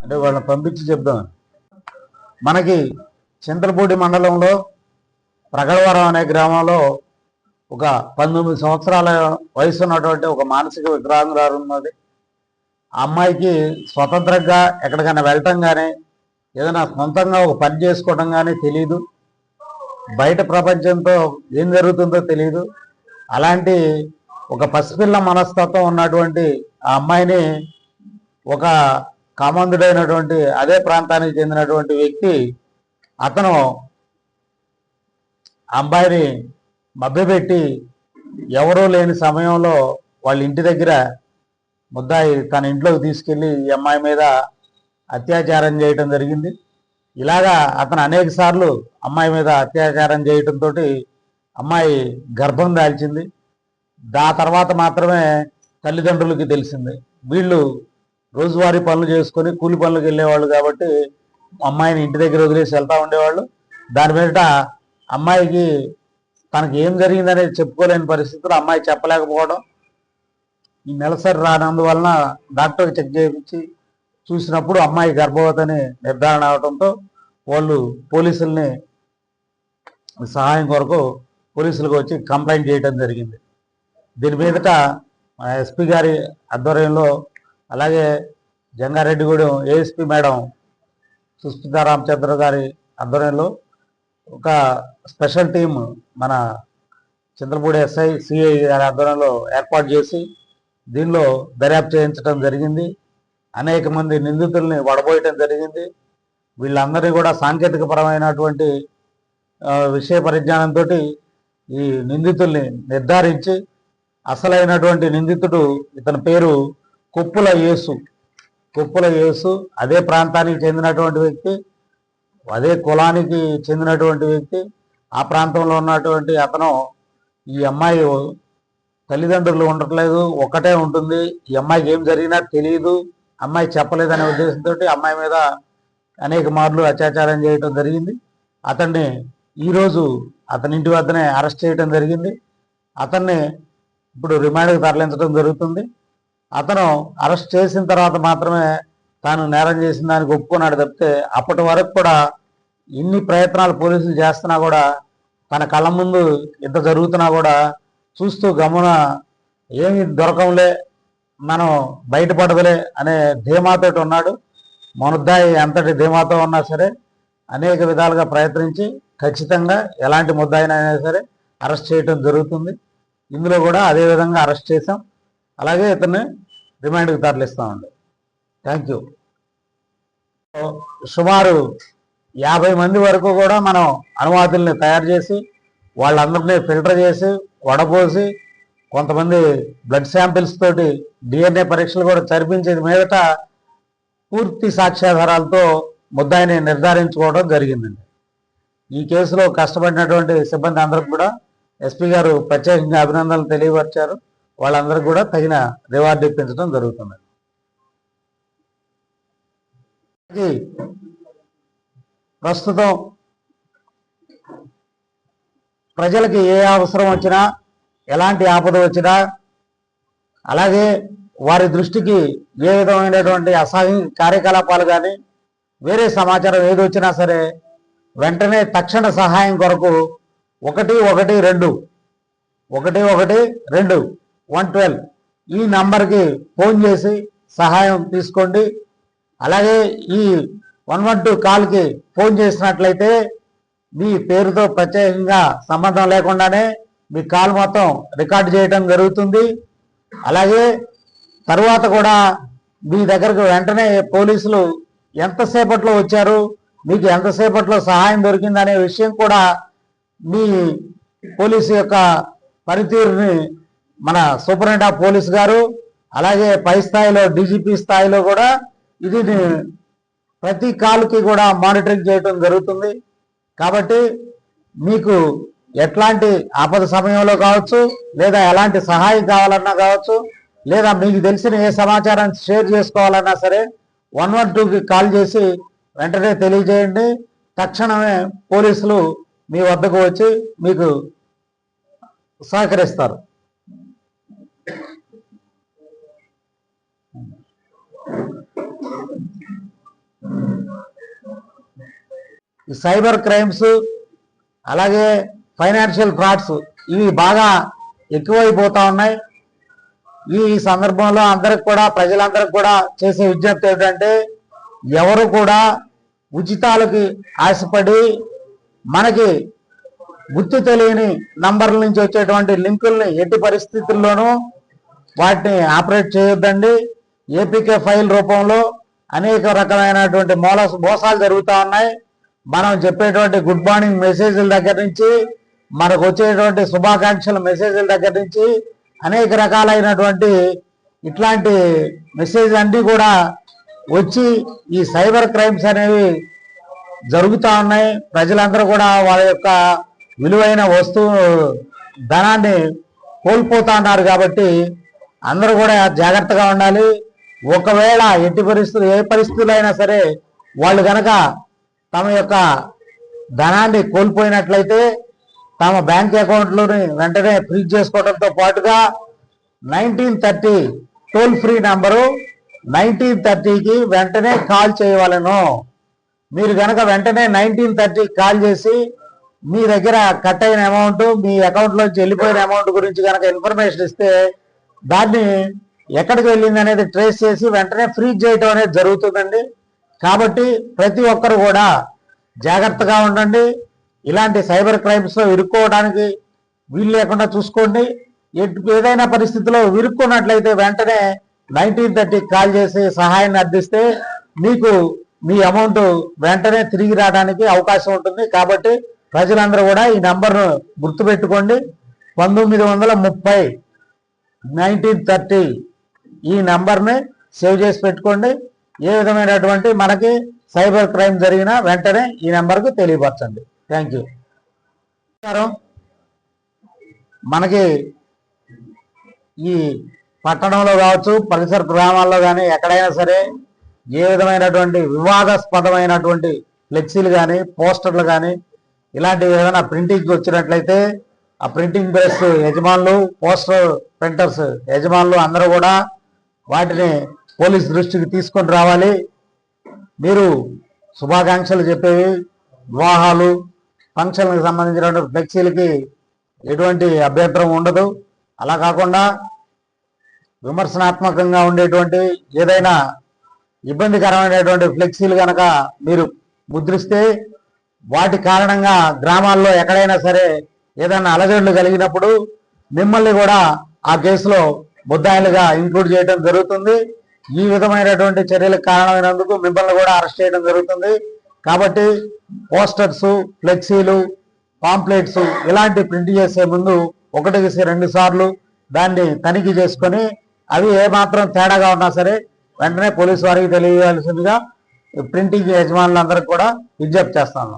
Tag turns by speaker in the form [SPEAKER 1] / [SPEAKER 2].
[SPEAKER 1] అంటే వాళ్ళని పంపించి చెప్దాం. మనకి చింతలపూడి మండలంలో ప్రగడవరం అనే గ్రామంలో ఒక 19 సంవత్సరాల వయసు ఉన్నటువంటి ఒక మానసిక వికలాంగురాలు ఉన్నది. ఆ అమ్మాయికి స్వతంత్రంగా ఎక్కడికైనా వెళ్ళటం కానీ ఏదైనా సొంతంగా ఒక పని చేసుకోవడం కానీ తెలియదు. బయట ప్రపంచంతో ఏం జరుగుతుందో తెలియదు. అలాంటి ఒక పసిపిల్ల మనస్తత్వం ఉన్నటువంటి ఆ అమ్మాయిని ఒక కామందుడైనటువంటి అదే ప్రాంతానికి చెందినటువంటి వ్యక్తి అతను అబ్బాయిని మభ్యపెట్టి ఎవరూ లేని సమయంలో వాళ్ళ ఇంటి దగ్గర ముద్దాయి తన ఇంట్లోకి తీసుకెళ్లి ఈ అమ్మాయి మీద అత్యాచారం చేయటం జరిగింది. ఇలాగా అతను అనేక సార్లు అమ్మాయి మీద అత్యాచారం చేయటంతో అమ్మాయి గర్భం దాల్చింది. ఆ తర్వాత మాత్రమే తల్లిదండ్రులకి తెలిసింది. వీళ్ళు రోజువారీ పనులు చేసుకొని కూలి పనులకు వెళ్ళేవాళ్ళు కాబట్టి అమ్మాయిని ఇంటి దగ్గర వదిలేసి వెళ్తూ ఉండేవాళ్ళు. దాని మీద అమ్మాయికి తనకి ఏం జరిగిందనేది చెప్పుకోలేని పరిస్థితులు, అమ్మాయి చెప్పలేకపోవడం, ఈ నెలసరి రానందువలన డాక్టర్కి చెక్ చేయించి చూసినప్పుడు అమ్మాయి గర్భవతిని నిర్ధారణ అవడంతో వాళ్ళు పోలీసుల్ని సహాయం కొరకు పోలీసులకు వచ్చి కంప్లైంట్ చేయడం జరిగింది. దీని మీదట ఎస్పీ గారి ఆధ్వర్యంలో అలాగే జంగారెడ్డిగూడెం ఏఎస్పీ మేడం సుస్మితా రామచంద్ర గారి ఆధ్వర్యంలో ఒక స్పెషల్ టీం మన చింతలపూడి ఎస్ఐ సిఐ గారి ఆధ్వర్యంలో ఏర్పాటు చేసి దీనిలో దర్యాప్తు చేయించడం జరిగింది. అనేక మంది నిందితుల్ని వడబోయటం జరిగింది. వీళ్ళందరినీ కూడా సాంకేతిక పరమైనటువంటి విషయ పరిజ్ఞానంతో ఈ నిందితుల్ని నిర్ధారించి అసలైనటువంటి నిందితుడు ఇతని పేరు కొప్పుల యేసు, అదే ప్రాంతానికి చెందినటువంటి వ్యక్తి, అదే కులానికి చెందినటువంటి వ్యక్తి. ఆ ప్రాంతంలో ఉన్నటువంటి అతను ఈ అమ్మాయి తల్లిదండ్రులు ఉండట్లేదు, ఒక్కటే ఉంటుంది, ఈ అమ్మాయికి ఏం జరిగినా తెలియదు, అమ్మాయి చెప్పలేదనే ఉద్దేశంతో అమ్మాయి మీద అనేక మార్లు అత్యాచారం చేయడం జరిగింది. అతన్ని ఈరోజు అతని ఇంటి వద్దనే అరెస్ట్ చేయడం జరిగింది. అతన్ని ఇప్పుడు రిమాండ్కి తరలించడం జరుగుతుంది. అతను అరెస్ట్ చేసిన తర్వాత మాత్రమే తాను నేరం చేసిన దానికి ఒప్పుకున్నాడు తప్పితే అప్పటి వరకు కూడా ఇన్ని ప్రయత్నాలు పోలీసులు చేస్తున్నా కూడా తన కళ్ళ ముందు ఇంత జరుగుతున్నా కూడా చూస్తూ గమన ఏమి దొరకంలే, మనం బయటపడదులే అనే ధీమాతో ఉన్నాడు. ముద్దాయి ఎంతటి ధీమాతో ఉన్నా సరే అనేక విధాలుగా ప్రయత్నించి ఖచ్చితంగా ఎలాంటి ముద్దాయినైనా సరే అరెస్ట్ చేయడం జరుగుతుంది. ఇందులో కూడా అదే విధంగా అరెస్ట్ చేశాం. అలాగే ఇతన్ని రిమాండ్కి తరలిస్తామండి. Thank you. సుమారు 50 మంది వరకు కూడా మనం అనుమతుల్ని తయారు చేసి వాళ్ళందరినీ ఫిల్టర్ చేసి వడపోసి కొంతమంది బ్లడ్ శాంపిల్స్ తోటి DNA పరీక్షలు కూడా జరిపించేది మీదట పూర్తి సాక్ష్యాధారాలతో ముద్దాయిని నిర్ధారించుకోవడం జరిగిందండి. ఈ కేసులో కష్టపడినటువంటి సిబ్బంది అందరికి కూడా ఎస్పీ గారు ప్రత్యేకంగా అభినందనలు తెలియపరిచారు. వాళ్ళందరికీ కూడా తగిన రివార్డు ఇప్పించడం జరుగుతుంది. ప్రస్తుతం ప్రజలకి ఏ అవసరం వచ్చినా, ఎలాంటి ఆపద వచ్చినా, అలాగే వారి దృష్టికి ఏ విధమైనటువంటి అసాంఘిక కార్యకలాపాలు కానీ వేరే సమాచారం ఏది వచ్చినా సరే వెంటనే తక్షణ సహాయం కొరకు 112 112 ఈ నంబర్కి ఫోన్ చేసి సహాయం తీసుకోండి. అలాగే ఈ 112 కాల్కి ఫోన్ చేసినట్లయితే మీ పేరుతో ప్రత్యేకంగా సంబంధం లేకుండానే మీ కాల్ మొత్తం రికార్డు చేయడం జరుగుతుంది. అలాగే తర్వాత కూడా మీ దగ్గరకు వెంటనే పోలీసులు ఎంతసేపట్లో వచ్చారు, మీకు ఎంతసేపట్లో సహాయం దొరికిందనే విషయం కూడా మీ పోలీసు యొక్క పనితీరుని మన సూపరింటెండెంట్ ఆఫ్ పోలీస్ గారు అలాగే పై స్థాయిలో DGP స్థాయిలో కూడా ఇది ప్రతి కాల్కి కూడా మానిటరింగ్ చేయడం జరుగుతుంది. కాబట్టి మీకు ఎట్లాంటి ఆపద సమయంలో కావచ్చు, లేదా ఎలాంటి సహాయం కావాలన్నా కావచ్చు, లేదా మీకు తెలిసిన ఏ సమాచారాన్ని షేర్ చేసుకోవాలన్నా సరే 112కి కాల్ చేసి వెంటనే తెలియజేయండి. తక్షణమే పోలీసులు మీ వద్దకు వచ్చి మీకు సహకరిస్తారు. ఈ సైబర్ క్రైమ్స్ అలాగే ఫైనాన్షియల్ ఫ్రాడ్స్ ఇవి బాగా ఎక్కువైపోతా ఉన్నాయి. ఈ సందర్భంలో అందరికి కూడా, ప్రజలందరికి కూడా చేసే విజ్ఞప్తి ఏంటంటే, ఎవరు కూడా ఉచితాలకి ఆశపడి మనకి గుర్తు తెలియని నంబర్ల నుంచి వచ్చేటువంటి లింకుల్ని ఎట్టి పరిస్థితుల్లోనూ వాటిని ఆపరేట్ చేయొద్దండి. ఏపీకే ఫైల్ రూపంలో అనేక రకమైనటువంటి మోసాలు జరుగుతూ ఉన్నాయి. మనం చెప్పేటువంటి గుడ్ మార్నింగ్ మెసేజ్ల దగ్గర నుంచి, మనకు వచ్చేటువంటి శుభాకాంక్షల మెసేజ్ల దగ్గర నుంచి అనేక రకాలైనటువంటి ఇట్లాంటి మెసేజ్ అన్నీ కూడా వచ్చి ఈ సైబర్ క్రైమ్స్ అనేవి జరుగుతూ ఉన్నాయి. ప్రజలందరూ కూడా వాళ్ళ యొక్క విలువైన ధనాన్ని కోల్పోతా ఉన్నారు. కాబట్టి అందరూ కూడా జాగ్రత్తగా ఉండాలి. ఒకవేళ ఎట్టి పరిస్థితులు, ఏ పరిస్థితులు అయినా సరే వాళ్ళు కనుక తమ యొక్క ధనాన్ని కోల్పోయినట్లయితే తమ బ్యాంక్ అకౌంట్లోని వెంటనే ఫ్రీజ్ చేసుకోవడంతో పాటుగా 1930 టోల్ ఫ్రీ నంబరు 1930కి వెంటనే కాల్ చేయవలను. మీరు కనుక వెంటనే 1930 కాల్ చేసి మీ దగ్గర కట్ అయిన అమౌంట్, మీ అకౌంట్లోంచి వెళ్ళిపోయిన అమౌంట్ గురించి కనుక ఇన్ఫర్మేషన్ ఇస్తే దాన్ని ఎక్కడికి వెళ్ళింది అనేది ట్రేస్ చేసి వెంటనే ఫ్రీజ్ చేయడం అనేది జరుగుతుందండి. కాబట్టి ప్రతి ఒక్కరు కూడా జాగ్రత్తగా ఉండండి. ఇలాంటి సైబర్ క్రైమ్స్లో ఇరుక్కోవడానికి వీలు లేకుండా చూసుకోండి. ఏదైనా పరిస్థితిలో ఇరుక్కున్నట్లయితే వెంటనే 1930 కాల్ చేసి సహాయాన్ని అందిస్తే మీకు మీ అమౌంట్ వెంటనే తిరిగి రావడానికి అవకాశం ఉంటుంది. కాబట్టి ప్రజలందరూ కూడా ఈ నంబర్ను గుర్తుపెట్టుకోండి. 1930 1930 ఈ నంబర్ని సేవ్ చేసి పెట్టుకోండి. ఏ విధమైనటువంటి మనకి సైబర్ క్రైమ్ జరిగినా వెంటనే ఈ నెంబర్కు తెలియపరచండి. Thank you. మనకి ఈ పట్టణంలో కావచ్చు, పరిసర గ్రామాల్లో కానీ ఎక్కడైనా సరే ఏ విధమైనటువంటి వివాదాస్పదమైనటువంటి ఫ్లెక్సీలు కానీ, పోస్టర్లు కానీ ఇలాంటివి ఏదైనా ప్రింటింగ్కి వచ్చినట్లయితే ఆ ప్రింటింగ్ ప్రెస్ యజమానులు, పోస్టర్ ప్రింటర్స్ యజమానులు అందరూ కూడా వాటిని పోలీస్ దృష్టికి తీసుకొని రావాలి. మీరు శుభాకాంక్షలు చెప్పేవి, వివాహాలు, ఫంక్షన్లకు సంబంధించినటువంటి ఫ్లెక్సీలకి ఎటువంటి అభ్యంతరం ఉండదు. అలా కాకుండా విమర్శనాత్మకంగా ఉండేటువంటి ఏదైనా ఇబ్బందికరమైనటువంటి ఫ్లెక్సీలు కనుక మీరు ముద్రిస్తే వాటి కారణంగా గ్రామాల్లో ఎక్కడైనా సరే ఏదైనా అలజడులు కలిగినప్పుడు మిమ్మల్ని కూడా ఆ కేసులో ముద్దాయిలుగా ఇంక్లూడ్ చేయడం జరుగుతుంది. ఈ విధమైనటువంటి చర్యలకు కారణమైనందుకు మిమ్మల్ని కూడా అరెస్ట్ చేయడం జరుగుతుంది. కాబట్టి పోస్టర్స్, ఫ్లెక్సీలు, పాంప్లెట్స్ ఇలాంటి ప్రింట్ చేసే ముందు 1-2 సార్లు దాన్ని తనిఖీ చేసుకొని అవి ఏమాత్రం తేడాగా ఉన్నా సరే వెంటనే పోలీసు వారికి తెలియజేయాల్సిందిగా ప్రింటింగ్ యజమానులందరికీ కూడా విజ్ఞప్తి చేస్తాను.